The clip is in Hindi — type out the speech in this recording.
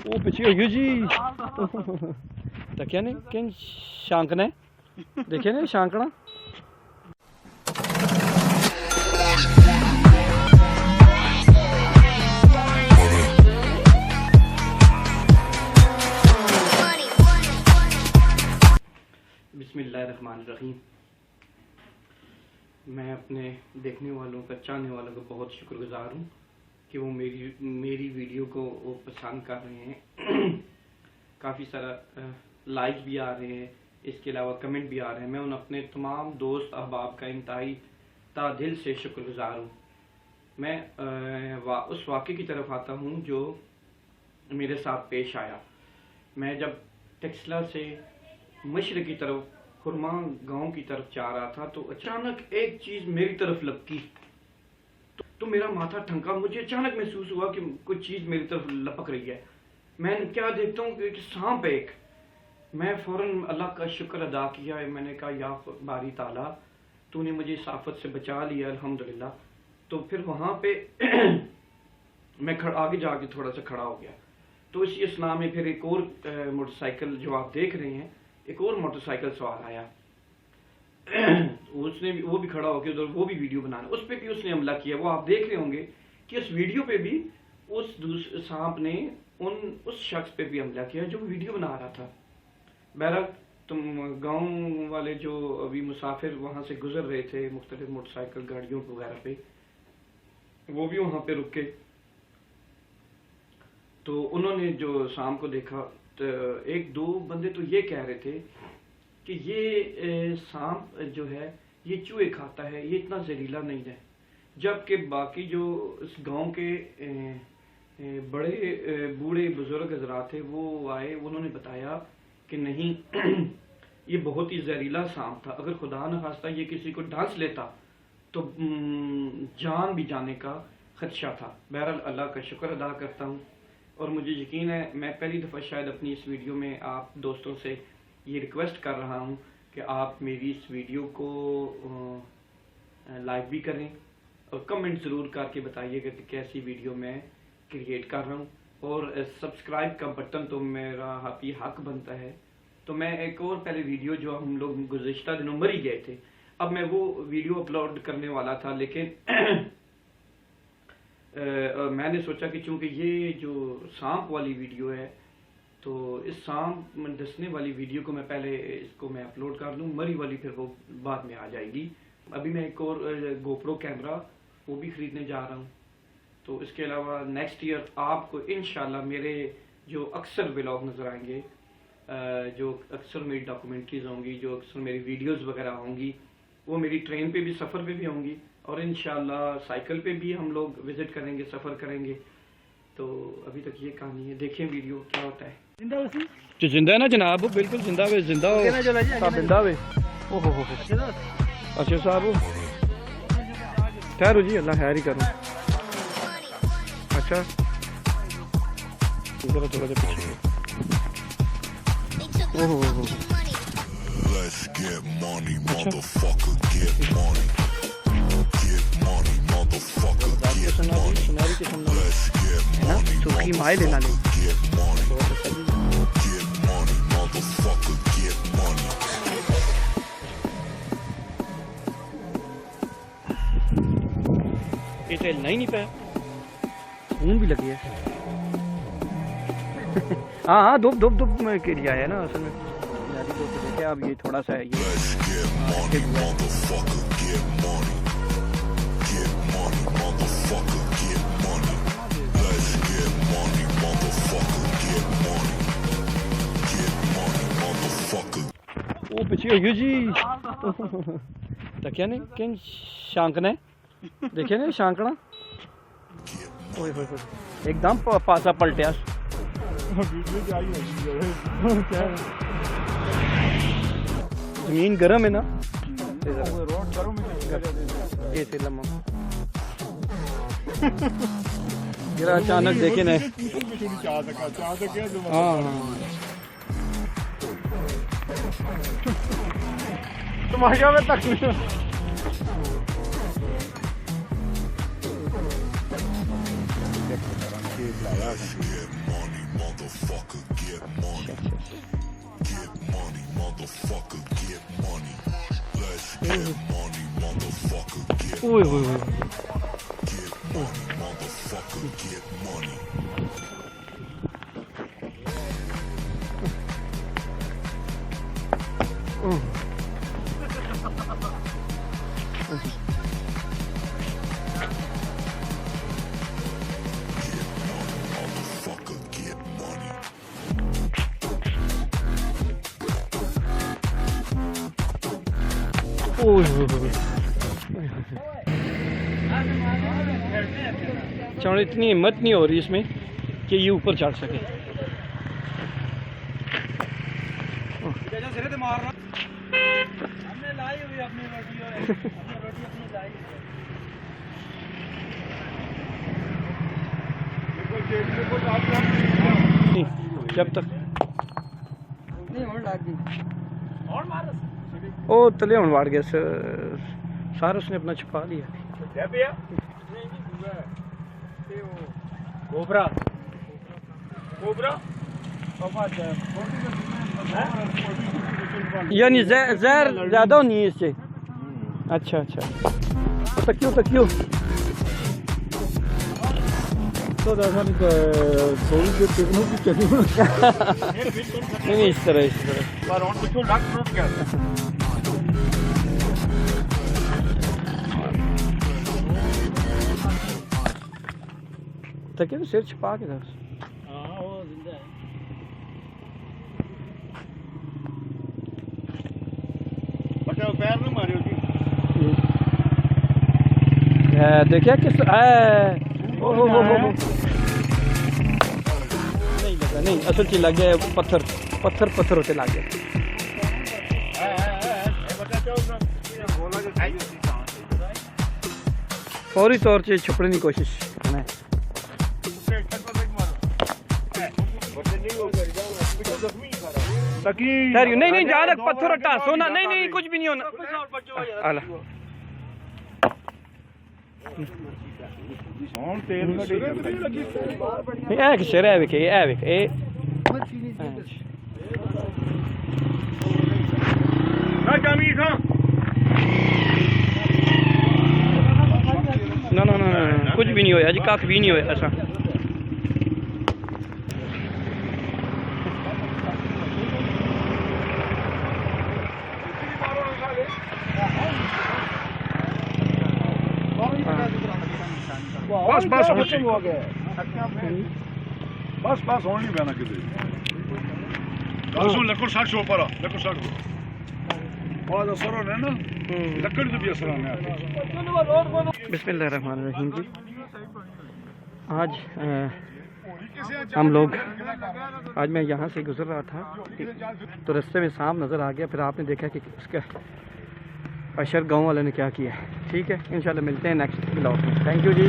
ਉਹ ਪਿੱਛੇ ਹੋਈਓ ਜੀ ਤੱਕਿਆ ਨੇ ਕਿ ਸ਼ਾਂਕ ਨੇ ਦੇਖਿਆ ਨੇ ਸ਼ਾਂਕਣਾ बिस्मिल्लाहिर्रहमानिर्रहीम। मैं अपने देखने वालों का, चाहने वालों का बहुत शुक्रगुजार हूँ कि वो मेरी वीडियो को वो पसंद कर रहे हैं। काफ़ी सारा लाइक भी आ रहे हैं, इसके अलावा कमेंट भी आ रहे हैं। मैं उन अपने तमाम दोस्त अहबाब का इंतहाई तादिल से शुक्रगुजार हूँ। मैं उस वाक़े की तरफ आता हूँ जो मेरे साथ पेश आया। मैं जब टेक्सला से मशरक़ की तरफ खुरमा गांव की तरफ जा रहा था तो अचानक एक चीज़ मेरी तरफ लपकी तो मेरा माथा ठनका। मुझे अचानक महसूस हुआ कि कुछ चीज़ मेरी तरफ लपक रही है। मैं क्या देखता हूँ कि सांप है एक। मैं फ़ौरन अल्लाह का शुक्र अदा किया। मैंने कहा या बारी ताला तूने मुझे इस आफत से बचा लिया अल्हम्दुलिल्लाह। तो फिर वहाँ पे मैं आगे जाके थोड़ा सा खड़ा हो गया। तो इसी असना में फिर एक और मोटरसाइकिल जो आप देख रहे हैं, एक और मोटरसाइकिल सवार आया। उसने भी, वो भी खड़ा होकर उधर वो भी वीडियो बनाना, उस पर भी उसने हमला किया। वो आप देख रहे होंगे कि उस वीडियो पे भी उस सांप ने उस शख्स पे भी हमला किया जो वीडियो बना रहा था। बहरहाल तुम गांव वाले जो अभी मुसाफिर वहां से गुजर रहे थे मुख्तलिफ मोटरसाइकिल गाड़ियों वगैरह पे, वो भी वहां पे रुके। तो उन्होंने जो सांप को देखा तो एक दो बंदे तो ये कह रहे थे कि ये सांप जो है ये चूहे खाता है, ये इतना जहरीला नहीं है। जबकि बाकी जो इस गांव के बड़े बूढ़े बुजुर्ग हजरात थे वो आए, उन्होंने बताया कि नहीं ये बहुत ही जहरीला सांप था। अगर खुदा न खास्ता ये किसी को डांस लेता तो जान भी जाने का खदशा था। बहरहाल अल्लाह का शुक्र अदा करता हूँ और मुझे यकीन है मैं पहली दफ़ा शायद अपनी इस वीडियो में आप दोस्तों से ये रिक्वेस्ट कर रहा हूँ कि आप मेरी इस वीडियो को लाइक भी करें और कमेंट ज़रूर करके बताइएगा कि कैसी वीडियो मैं क्रिएट कर रहा हूँ। और सब्सक्राइब का बटन तो मेरा ही हक बनता है। तो मैं एक और पहले वीडियो जो हम लोग गुज़िश्ता दिनों मर ही गए थे, अब मैं वो वीडियो अपलोड करने वाला था, लेकिन मैंने सोचा कि चूंकि ये जो सांप वाली वीडियो है तो इस सांप डसने वाली वीडियो को मैं पहले इसको मैं अपलोड कर लूँ, मरी वाली फिर वो बाद में आ जाएगी। अभी मैं एक और गोप्रो कैमरा वो भी ख़रीदने जा रहा हूँ। तो इसके अलावा नेक्स्ट ईयर आपको इंशाल्लाह मेरे जो अक्सर व्लॉग नज़र आएंगे, जो अक्सर मेरी डॉक्यूमेंट्रीज़ होंगी, जो अक्सर मेरी वीडियोज़ वगैरह होंगी, वो मेरी ट्रेन पे भी, सफ़र पे भी होंगी और इंशाल्लाह साइकिल पे भी हम लोग विजिट करेंगे, सफ़र करेंगे। तो अभी तक ये कहानी है, देखें वीडियो क्या होता है। जो जिंदा है ना जनाब, वो बिल्कुल जिंदा है, जिंदा हो जिंदा है। ओहो हो अच्छा साहब ठहरो जी, अल्लाह खैर ही करो। अच्छा जरा थोड़ा सा पीछे। ओहो हो Let's get money, motherfucker, get money. Get money, motherfucker, get money. Let's get money, motherfucker, get money. Get money, motherfucker, get money. ये तो हिलना ही नहीं पाया, खून भी लगी है। हाँ हाँ धूप धूप धूप में एरिया है ना असल में। देखे अब ये थोड़ा सा है ये वो पीछे होइयो जी तकिया ने कि शांक ने देखे ने शांकना ओए होए होए एकदम पासा पलटिया। जमीन गर्म है ना, ऐसे लम्हा गिरा अचानक देखे ना। हाँ तुम्हारे में तक ओए ओए ओए चढ़ इतनी हिम्मत नहीं हो रही इसमें कि ये ऊपर चढ़ सके। जब तक ओ तले हुण वाड़ गया सारा उसने अपना छुपा लिया। कोबरा कोबरा यानी जहर ज्यादा नहीं है इससे। अच्छा अच्छा तकियो तकियो तो नहीं इस तरह तकिए तो सिर छुपा के था। पैर नहीं मारे देखिए किस नहीं लगा नहीं असल चीज लग गया पत्थर पत्थर पत्थर होते लग गए। फौरी तौर से छुपने की कोशिश करना है। नहीं नहीं जा रहा पत्थर हटा सोना नहीं नहीं कुछ भी नहीं होना। शेर है विखे ना ना ना कुछ भी नहीं होया जी कख भी नहीं होया ऐसा। बस बस बस बस होने नहीं पैना किसी लकड़ 60 ऊपर लकड़ 60 बहुत असर होना है ना लकड़ से भी असर होना है। बिस्मिल्लाहिर्रहमानिर्रहीम जी आज हम लोग आज मैं यहाँ से गुजर रहा था तो रास्ते में सांप नज़र आ गया। फिर आपने देखा कि उसका अशर गांव वाले ने क्या किया। ठीक है इंशाल्लाह मिलते हैं नेक्स्ट ब्लॉग में। Thank you ji.